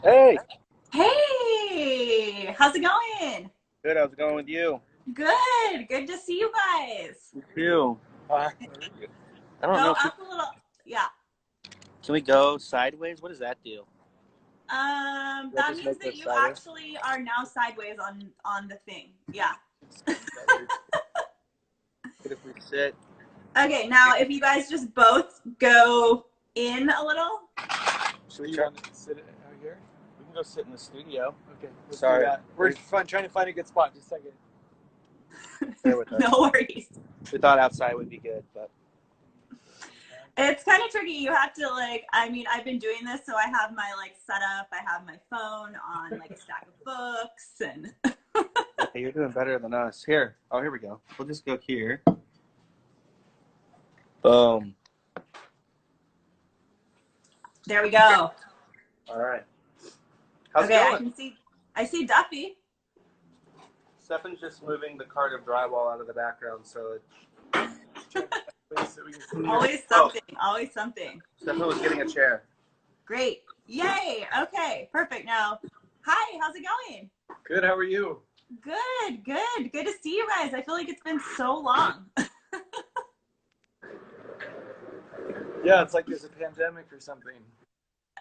Hey, Hey, how's it going? good. How's it going with you? Good, good to see you guys. You. Uh, I don't Go know if we up a little. Yeah. can we go sideways. What does that do? That That just means make that us you sideways. actually are now sideways on the thing. Yeah. What if we sit? Okay, now if you guys just both go in a little. Should we try to sit out here? We can go sit in the studio. Okay, let's Sorry. do that. We're trying to find a good spot. Just a second. Bear with us. No worries. We thought outside would be good, but It's kind of tricky. You have to I've been doing this, so I have my setup. I have my phone on a stack of books and hey, you're doing better than us. Here. Oh, here we go. We'll just go here. Boom. there we go. All right. How's Okay, it I going? can see. I see Duffy. Stefan's just moving the cart of drywall out of the background, so Always something. Always something. Stefan was getting a chair. Great. Yay. Okay. Perfect. Now, hi. How's it going? Good. How are you? Good. Good. Good to see you guys. I feel like it's been so long. Yeah, it's like there's a pandemic or something.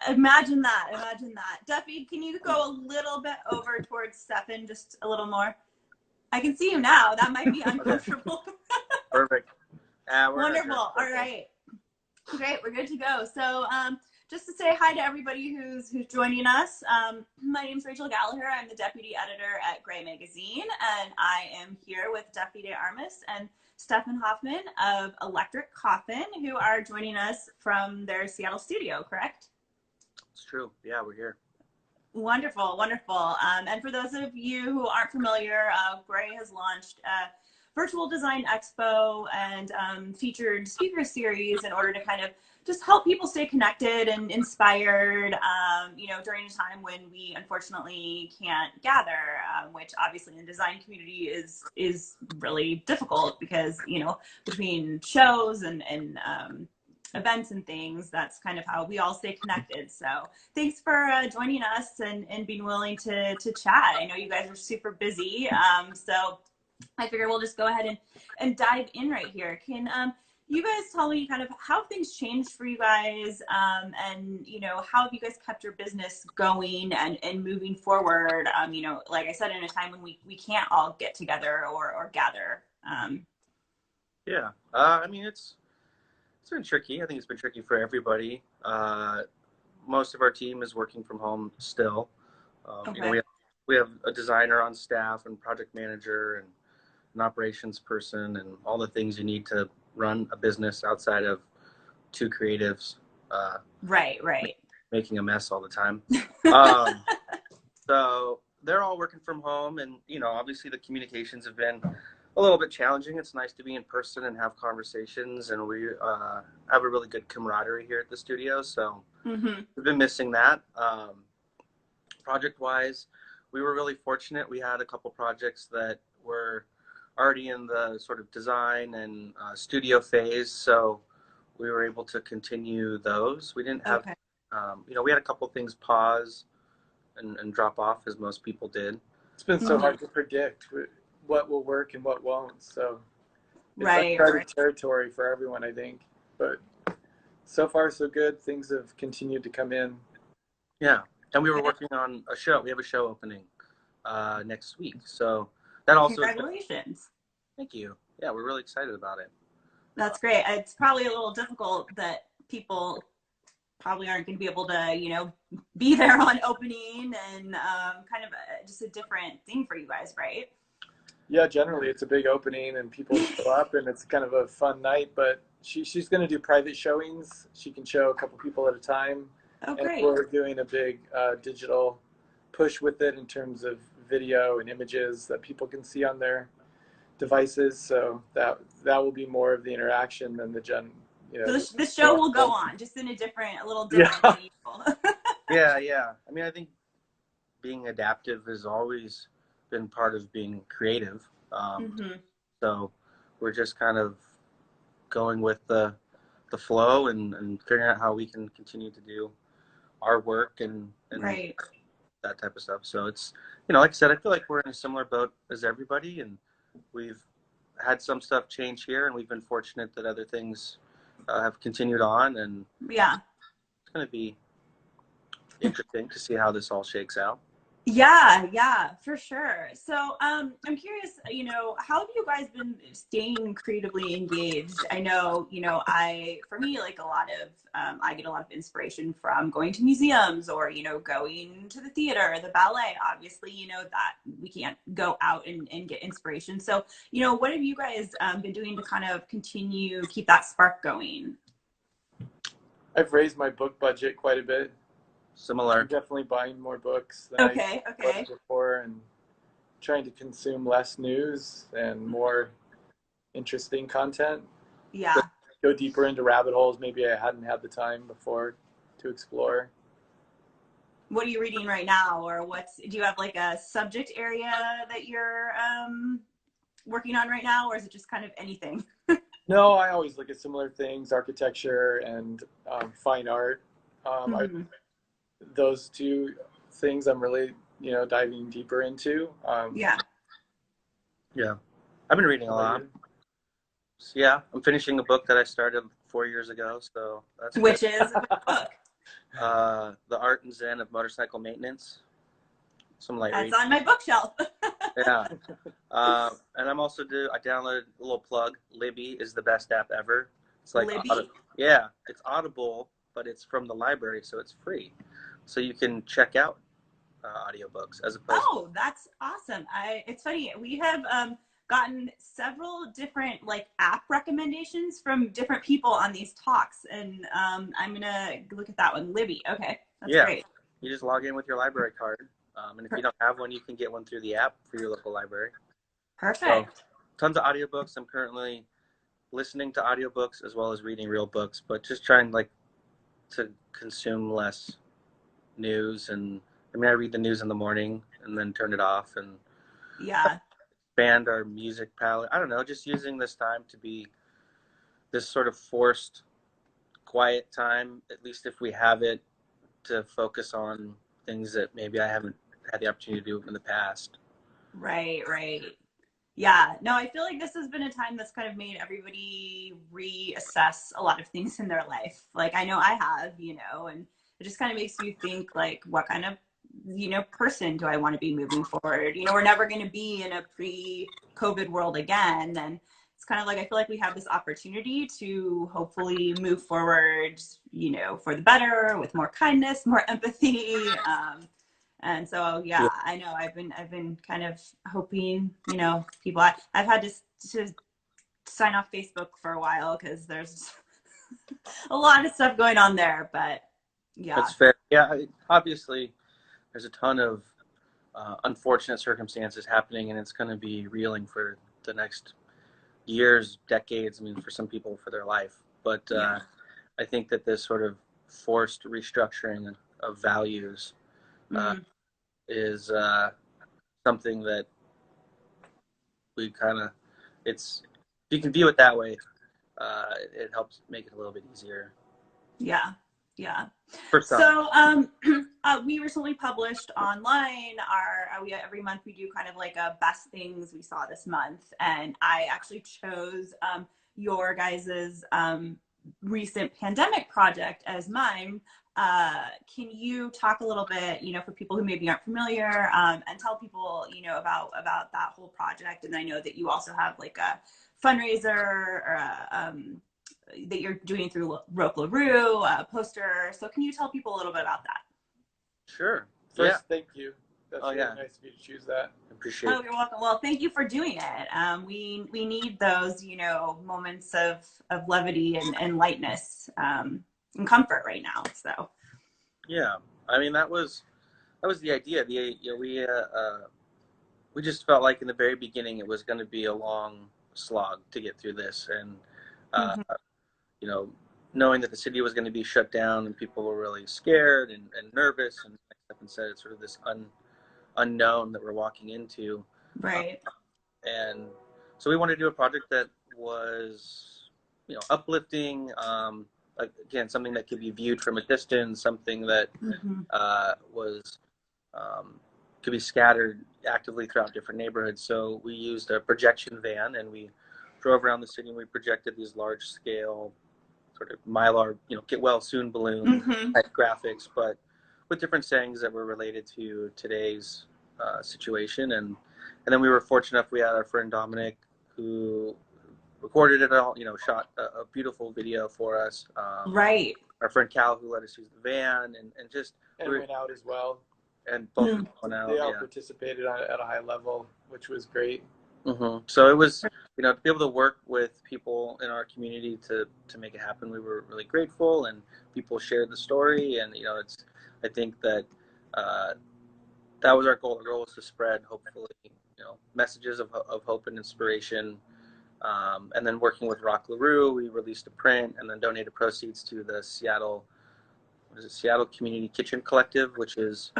Imagine that. Imagine that. Duffy, can you go a little bit over towards Stefan, just a little more? I can see you now. That might be uncomfortable. Perfect. Wonderful. All right. Great. We're good to go. So, just to say hi to everybody who's joining us. My name is Rachel Gallaher. I'm the deputy editor at Gray Magazine, and I am here with Deputy Armas and Stefan Hofmann of Electric Coffin, who are joining us from their Seattle studio. Correct? It's true. Yeah, we're here. Wonderful, wonderful. And for those of you who aren't familiar, Gray has launched a virtual design expo and featured speaker series in order to kind of just help people stay connected and inspired, during a time when we unfortunately can't gather, which obviously in the design community is really difficult because, between shows and events and things, that's kind of how we all stay connected. So thanks for joining us and being willing to chat. I know you guys are super busy, so I figure we'll just go ahead and dive in right here. Can you guys tell me kind of how things changed for you guys, and how have you guys kept your business going and moving forward? Like I said, in a time when we can't all get together or gather. Yeah. I mean, it's been tricky. I think it's been tricky for everybody. Most of our team is working from home still. Okay. We have a designer on staff and project manager and an operations person and all the things you need to run a business outside of two creatives. Right. Making a mess all the time. So they're all working from home, and obviously the communications have been a little bit challenging. It's nice to be in person and have conversations, and we have a really good camaraderie here at the studio. So we've been missing that. Project-wise, we were really fortunate. We had a couple projects that were already in the sort of design and studio phase, so we were able to continue those. We didn't have, we had a couple things pause and drop off, as most people did. It's been so hard to predict what will work and what won't. So it's Right. uncharted territory for everyone, I think. But so far, so good. Things have continued to come in. Yeah. And we were working on a show. We have a show opening next week. So that also. Congratulations. Thank you. Yeah, we're really excited about it. That's great. It's probably a little difficult that people probably aren't going to be able to, be there on opening and kind of just a different thing for you guys, right? Yeah, generally it's a big opening and people show up and it's kind of a fun night, but she's going to do private showings. She can show a couple people at a time. Oh, great. And we're doing a big digital push with it in terms of video and images that people can see on their devices. So that will be more of the interaction than the So the show will go on, just in a little different than usual. Yeah. I mean, I think being adaptive has always been part of being creative. So we're just kind of going with the flow and figuring out how we can continue to do our work and Right. that type of stuff. So it's, like I said, I feel like we're in a similar boat as everybody, and we've had some stuff change here, and we've been fortunate that other things have continued on, and Yeah. it's going to be interesting to see how this all shakes out. Yeah, for sure. So, I'm curious, how have you guys been staying creatively engaged? I know, for me, like a lot of, I get a lot of inspiration from going to museums or, going to the theater, the ballet. Obviously, that we can't go out and get inspiration. So, what have you guys been doing to kind of keep that spark going? I've raised my book budget quite a bit. I'm Similar. definitely buying more books than I was Okay. before, and trying to consume less news and more interesting content. Yeah. Go deeper into rabbit holes maybe I hadn't had the time before to explore. What are you reading right now, or do you have like a subject area that you're working on right now, or is it just kind of anything? No, I always look at similar things, architecture and fine art. Mhm. Those two things I'm really, diving deeper into. Yeah. Yeah. I've been reading a lot. So, yeah, I'm finishing a book that I started 4 years ago, so that's Which good. is which book? The Art and Zen of Motorcycle Maintenance. Some light That's reading. on my bookshelf. Yeah. And I downloaded a little plug. Libby is the best app ever. It's like, Libby. yeah, it's Audible, but it's from the library, so it's free. So you can check out audiobooks as opposed Oh, that's awesome. It's funny. We have gotten several different like app recommendations from different people on these talks, and I'm gonna look at that one. Libby. Okay, that's Yeah. great. You just log in with your library card. And if you don't have one, you can get one through the app for your local library. So Perfect. tons of audiobooks. I'm currently listening to audiobooks as well as reading real books, but just trying to consume less news. And I mean, I read the news in the morning and then turn it off and Yeah. expand our music palette. I don't know, just using this time to be this sort of forced quiet time, at least if we have it, to focus on things that maybe I haven't had the opportunity to do in the past. Right. Yeah, no, I feel like this has been a time that's kind of made everybody reassess a lot of things in their life. Like I know I have, and it just kind of makes you think like, what kind of, person do I want to be moving forward? We're never going to be in a pre-COVID world again. And it's kind of like, I feel like we have this opportunity to hopefully move forward, for the better, with more kindness, more empathy. And so, Yeah, yeah, I know I've been kind of hoping, people, I've had to sign off Facebook for a while because there's a lot of stuff going on there, but yeah. that's fair. Yeah, obviously, there's a ton of unfortunate circumstances happening, and it's going to be reeling for the next years, decades. I mean, for some people, for their life. But Yeah. I think that this sort of forced restructuring of values Mm. is something that we kind of, it's, if you can view it that way, it helps make it a little bit easier Yeah. for some. So, we recently published online we every month we do kind of like a best things we saw this month, and I actually chose your guys's recent pandemic project as mine. Can you talk a little bit, for people who maybe aren't familiar, and tell people, about that whole project? And I know that you also have like a fundraiser or that you're doing through Rope LaRue, poster. So can you tell people a little bit about that? Sure. First, thank you. That's really yeah. nice of you to choose that. Appreciate it. Oh, you're welcome. Well, thank you for doing it. We need those, moments of levity and lightness and comfort right now. So Yeah. I mean, that was the idea. We just felt like in the very beginning it was going to be a long slog to get through this, and uh, Mhm. you know, knowing that the city was going to be shut down and people were really scared and nervous, and like Stefan said, it's sort of this unknown that we're walking into. Right. And so we wanted to do a project that was, uplifting, again, something that could be viewed from a distance, something that was could be scattered actively throughout different neighborhoods. So we used a projection van, and we drove around the city, and we projected these large-scale sort of Mylar, get well soon balloon type graphics, but with different sayings that were related to today's situation. And then we were fortunate enough, we had our friend Dominic who recorded it all, shot a beautiful video for us. Right. Our friend Cal who let us use the van, and went out as well. And both of them went out. They all participated at a high level, which was great. So it was, to be able to work with people in our community to make it happen. We were really grateful, and people shared the story. And I think that that was our goal. Our goal was to spread, hopefully, messages of hope and inspiration. And then working with Rock LaRue, we released a print and then donated proceeds to the Seattle Community Kitchen Collective, which is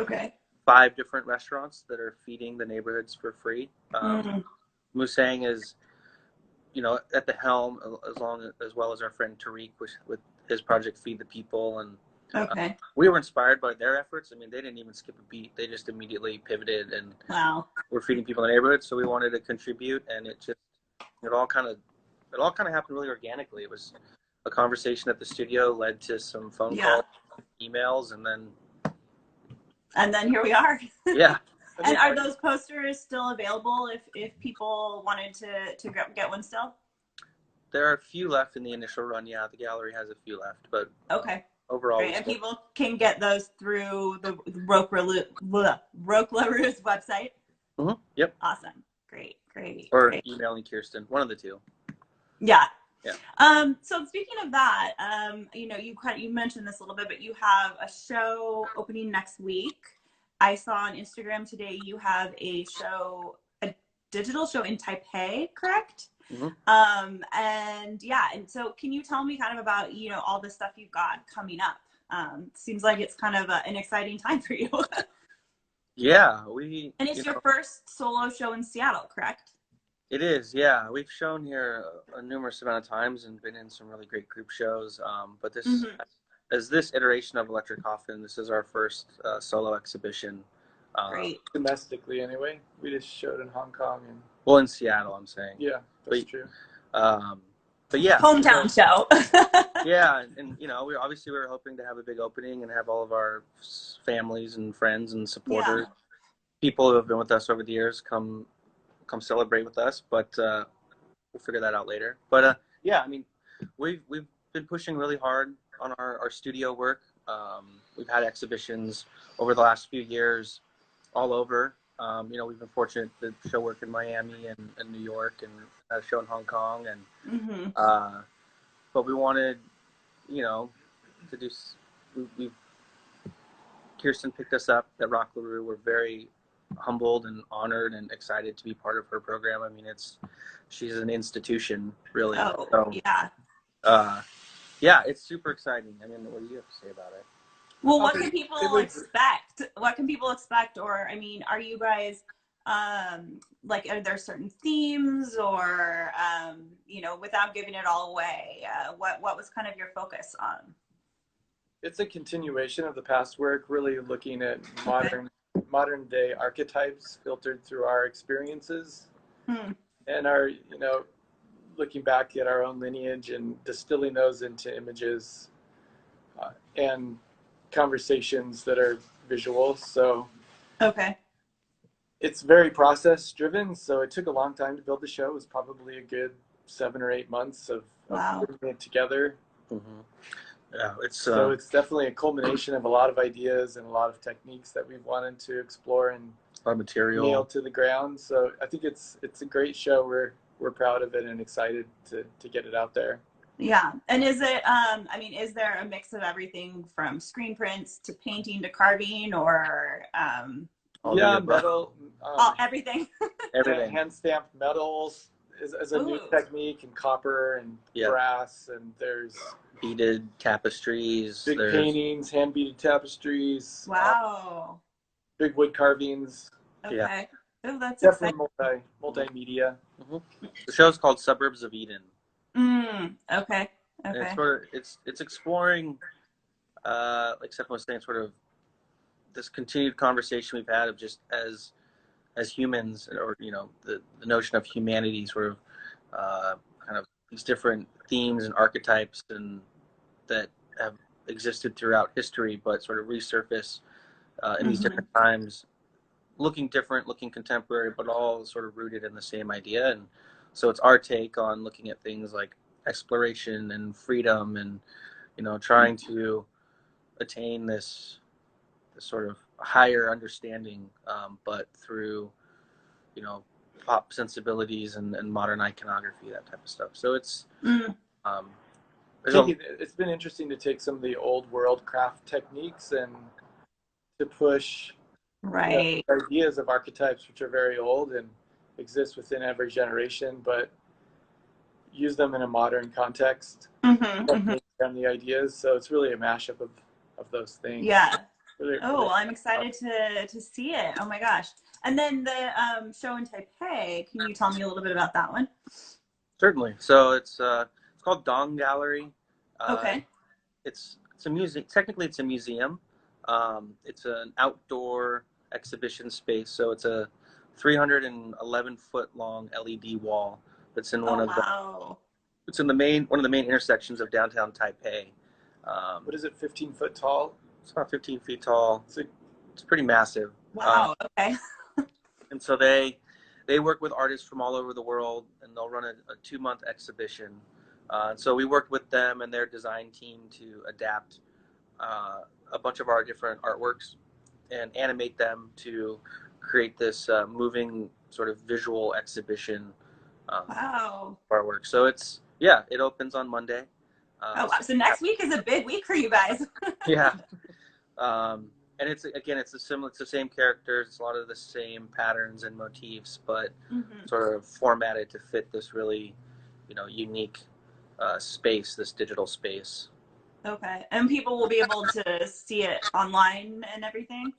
5 different restaurants that are feeding the neighborhoods for free. Musang is, at the helm, as well as our friend Tariq with his project Feed the People. And we were inspired by their efforts. I mean, they didn't even skip a beat. They just immediately pivoted and were feeding people in the neighborhood. So we wanted to contribute, and it all kind of happened really organically. It was a conversation at the studio led to some phone calls, emails, and then here we are. Yeah. And are those posters still available if people wanted to get one still? There are a few left in the initial run. Yeah, the gallery has a few left, but overall. Great. And people can get those through the Roque LaRue's website. Yep. Awesome. Great. Or emailing Kirsten, one of the two. Yeah. Yeah. So speaking of that, you mentioned this a little bit, but you have a show opening next week. I saw on Instagram today you have a digital show in Taipei, correct? And so can you tell me kind of about all the stuff you've got coming up? Seems like it's kind of an exciting time for you. Yeah, and it's your first solo show in Seattle, correct? It is, yeah. We've shown here a numerous amount of times and been in some really great group shows. But this iteration of Electric Coffin, this is our first solo exhibition. Great. Domestically, anyway. We just showed in Hong Kong in Seattle, I'm saying. Yeah, that's true. But yeah, hometown show. Yeah, and we were hoping to have a big opening and have all of our families and friends and supporters, people who have been with us over the years, come celebrate with us. But we'll figure that out later. But we've been pushing really hard on our studio work. We've had exhibitions over the last few years all over. We've been fortunate to show work in Miami and New York, and a show in Hong Kong, and but we wanted, to do. Kirsten picked us up at Rock LaRue. We're very humbled and honored and excited to be part of her program. I mean, she's an institution, really. Oh, so, yeah. It's super exciting. I mean, what do you have to say about it? Well, what can people expect? What can people expect? Or, I mean, are you guys, are there certain themes or, without giving it all away, what was kind of your focus on? It's a continuation of the past work, really looking at modern day archetypes filtered through our experiences and our, looking back at our own lineage and distilling those into images and conversations that are visual. So it's very process driven. So it took a long time to build the show. It was probably a good 7 or 8 months of putting it together. Yeah, so it's definitely a culmination of a lot of ideas and a lot of techniques that we've wanted to explore and a lot of material nail to the ground. So I think it's a great show. We're proud of it and excited to get it out there. Yeah. And is it, is there a mix of everything from screen prints to painting to carving or, metal, everything, hand stamped metals is a new technique, and copper and brass, and there's beaded tapestries, big paintings, hand beaded tapestries. Wow. Big wood carvings. Okay. Oh, that's definitely multimedia. The show's called Suburbs of Eden. Okay. And Okay. it's exploring, like Stefan was saying, sort of this continued conversation we've had of just as humans, or the notion of humanity, sort of kind of these different themes and archetypes and that have existed throughout history, but sort of resurface in these different times, looking different, looking contemporary, but all sort of rooted in the same idea. And so it's our take on looking at things like exploration and freedom, and trying to attain this sort of higher understanding, but through pop sensibilities and modern iconography, that type of stuff. So it's it's been interesting to take some of the old world craft techniques and to push ideas of archetypes which are very old and exist within every generation, but use them in a modern context and the ideas. So it's really a mashup of those things. Yeah. Really, well, I'm excited to see it. Oh my gosh. And then the show in Taipei, can you tell me a little bit about that one? Certainly. So it's called Dong Gallery. Okay. It's a museum. Technically, it's a museum. It's an outdoor exhibition space. So it's a 311-foot long LED wall that's in one of it's in one of the main intersections of downtown Taipei. What is it? 15-foot tall? It's about 15 feet tall. It's pretty massive. Wow. Okay. And so they work with artists from all over the world, and they'll run a 2-month exhibition. So we worked with them and their design team to adapt a bunch of our different artworks and animate them to create this moving sort of visual exhibition artwork. So it opens on Monday. Wow. So next week is a big week for you guys. Yeah. And it's the same characters, it's a lot of the same patterns and motifs, but sort of formatted to fit this really, unique space, this digital space. Okay. And people will be able to see it online and everything?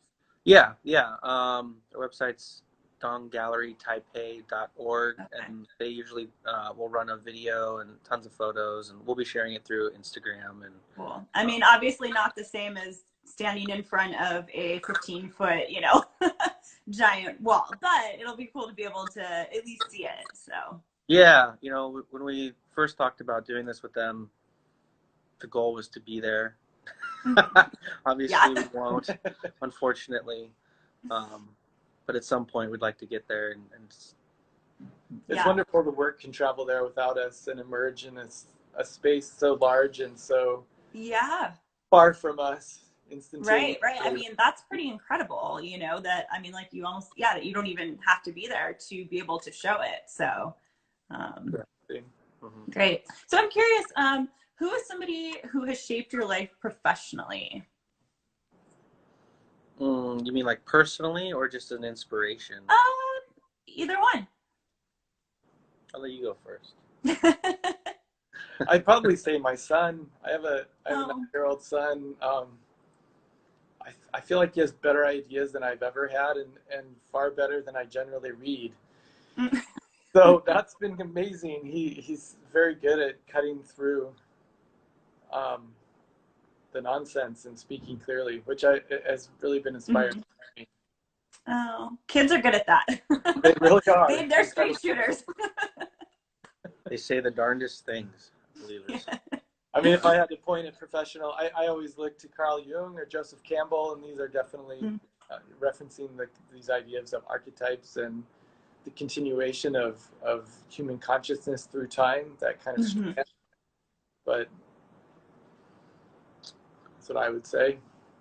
Yeah. Our website's donggallerytaipei.org, and they usually will run a video and tons of photos, and we'll be sharing it through Instagram. And cool. I mean, obviously not the same as standing in front of a 15-foot, giant wall, but it'll be cool to be able to at least see it. So yeah, when we first talked about doing this with them, the goal was to be there. Obviously, we won't, unfortunately. But at some point, we'd like to get there. And it's wonderful the work can travel there without us and emerge in a space so large and so far from us instantaneously. Right. I mean, that's pretty incredible, that, I mean, like you almost, that you don't even have to be there to be able to show it. So great. So I'm curious, who is somebody who has shaped your life professionally? You mean like personally or just an inspiration? Either one. I'll let you go first. I'd probably say my son. I have a 9-year-old son. I feel like he has better ideas than I've ever had, and far better than I generally read. So that's been amazing. He's very good at cutting through the nonsense and speaking clearly, which has really been inspiring for me. Oh, kids are good at that. They really are. They're straight shooters. They say the darndest things, believers. I mean, if I had to point at professional, I always look to Carl Jung or Joseph Campbell, and these are definitely referencing these ideas of archetypes and the continuation of human consciousness through time, that kind of strand. But that's what I would say.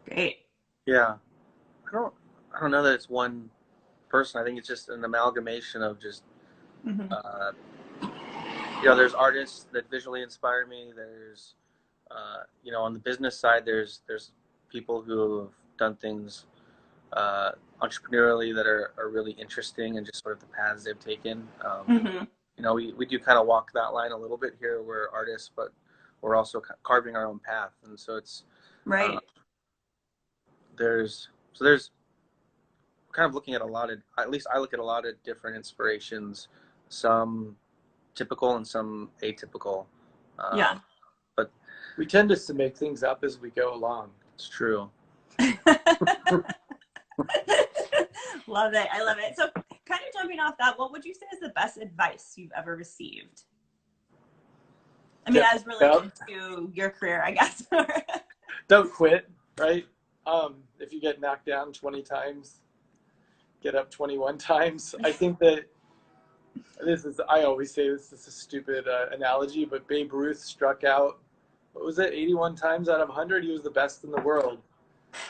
Great. Yeah. I don't know that it's one person. I think it's just an amalgamation of just there's artists that visually inspire me. There's on the business side, there's people who have done things entrepreneurially that are really interesting, and just sort of the paths they've taken. We do kind of walk that line a little bit here. We're artists, but we're also carving our own path, and so it's there's kind of looking at at least I look at a lot of different inspirations, some typical and some atypical. But We tend just to make things up as we go along. It's true. Love it. I love it. So kind of jumping off that, what would you say is the best advice you've ever received? I mean, as related to your career, I guess. Don't quit, right? If you get knocked down 20 times, get up 21 times. I think that I always say this is a stupid analogy, but Babe Ruth struck out, what was it, 81 times out of 100? He was the best in the world.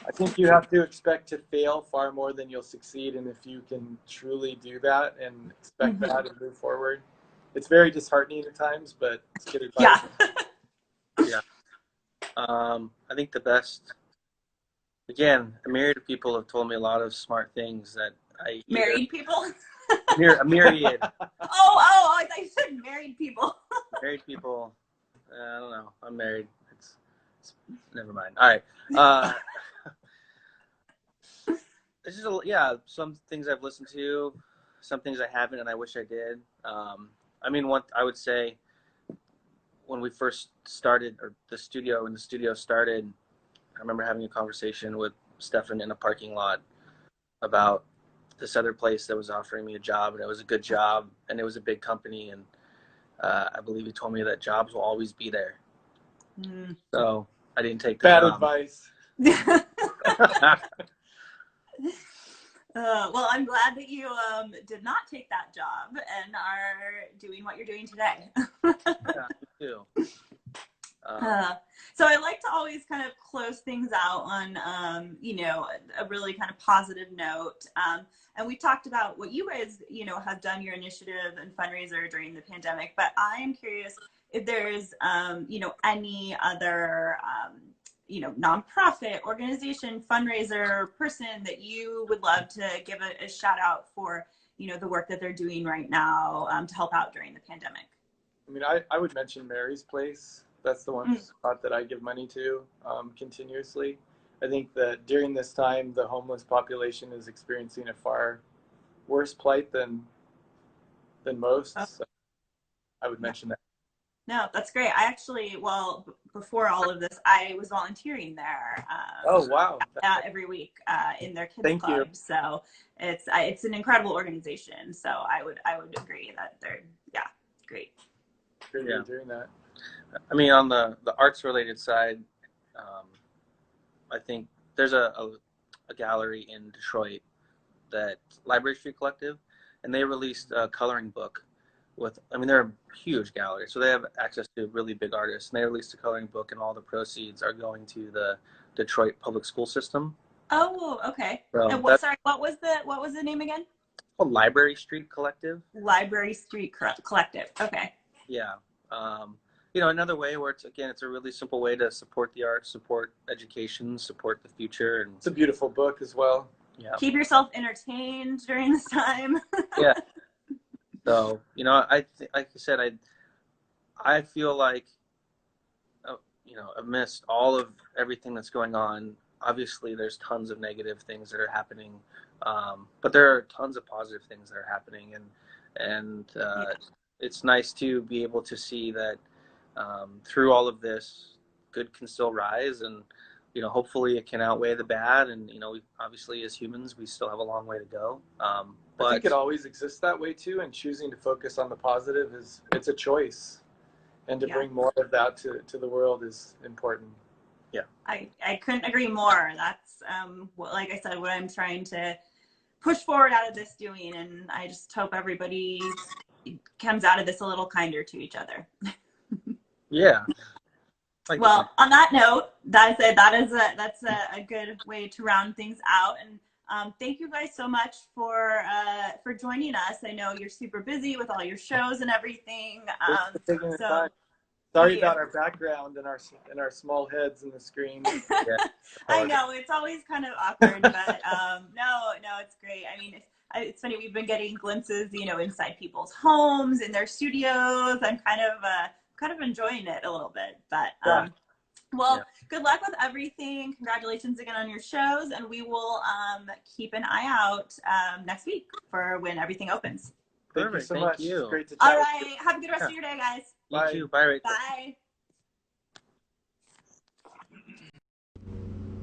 I think you have to expect to fail far more than you'll succeed, and if you can truly do that and expect that and move forward, it's very disheartening at times, but it's good advice. Yeah. I think the best, again, a myriad of people have told me a lot of smart things that I married people? A myriad. Oh, I thought you said married people. Married people. I don't know. I'm married. It's never mind. All right. This is some things I've listened to, some things I haven't, and I wish I did. I mean, what I would say when we first started, or when the studio started, I remember having a conversation with Stefan in a parking lot about this other place that was offering me a job, and it was a good job, and it was a big company, and I believe he told me that jobs will always be there. So I didn't take the Bad job. advice. Well, I'm glad that you did not take that job and are doing what you're doing today. Yeah, me too. So I like to always kind of close things out on, a really kind of positive note. And we talked about what you guys, have done, your initiative and fundraiser during the pandemic. But I am curious if there's, any other, nonprofit organization, fundraiser, person that you would love to give a shout out for, the work that they're doing right now to help out during the pandemic. I mean, I would mention Mary's Place. That's the one spot that I give money to continuously. I think that during this time, the homeless population is experiencing a far worse plight than most. So I would mention that. No, that's great. I actually, before all of this, I was volunteering there. Oh, wow. Every week in their kids Thank club. you. So it's an incredible organization. So I would agree that they're great. Great you're doing that. I mean, on the arts related side, I think there's a gallery in Detroit, that Library Street Collective, and they released a coloring book they're a huge gallery, so they have access to really big artists, and they released a coloring book, and all the proceeds are going to the Detroit public school system. Oh, okay. So and what was the name again? Called Library Street Collective. Library Street Collective. Okay. Yeah. Another way where it's a really simple way to support the arts, support education, support the future. And it's a beautiful book as well. Yeah. Keep yourself entertained during this time. Yeah. So, like I said, I feel like, amidst all of everything that's going on, obviously there's tons of negative things that are happening, but there are tons of positive things that are happening, and it's nice to be able to see that through all of this, good can still rise, and hopefully it can outweigh the bad, and we obviously as humans we still have a long way to go. But I think it always exists that way too, and choosing to focus on the positive it's a choice, and to bring more of that to the world is important. Yeah, I couldn't agree more. That's like I said, what I'm trying to push forward out of this doing, and I just hope everybody comes out of this a little kinder to each other. Yeah. Well, on that note, that's a good way to round things out. And thank you guys so much for joining us. I know you're super busy with all your shows and everything. Sorry about our background and our small heads in the screen. Yeah. I know it's always kind of awkward, but no, it's great. I mean, it's funny. We've been getting glimpses, inside people's homes, in their studios. I'm kind of enjoying it a little bit, but good luck with everything. Congratulations again on your shows, and we will keep an eye out next week for when everything opens. Thank you so much. You. Great to chat. All right, have a good rest of your day, guys. You too. Bye. Bye.